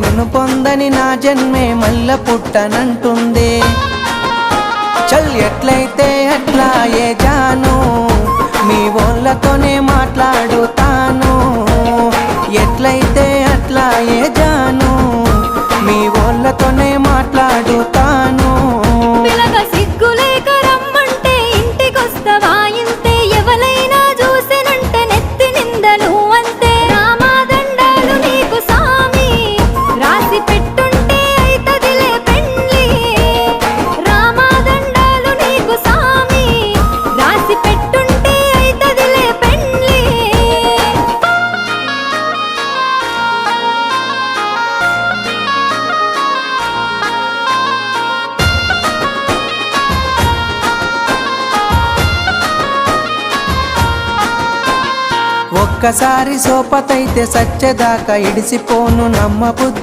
నిన్ను పొందని నా జన్మే మల్ల పుట్టనంటుంది. చల్ ఎట్లయితే అట్లా ఏ జాను, మీ వాళ్ళతోనే మాట్లాడుతాను. ఎట్లయితే అట్లా ఏ జాను, మీ వాళ్ళతోనే మాట్లాడుతాను. పిలగా సిగ్గులేక రమ్మంటే ఇంటికొస్తవా ఇంతే, ఎవలైనా చూసినంటే నెత్తి నిందలు అంతే. రామాదండాలు నీకు సామి, రాసి పెట్టుంటే అయితదిలే పెండ్లి. రామాదండాలు నీకు సామి, రాసి పెట్టుంటే అయితదిలే పెండ్లి. ఒక్కసారి సోపతైతే సచ్చేదాకా ఇడిసిపోను నమ్మబుద్ధి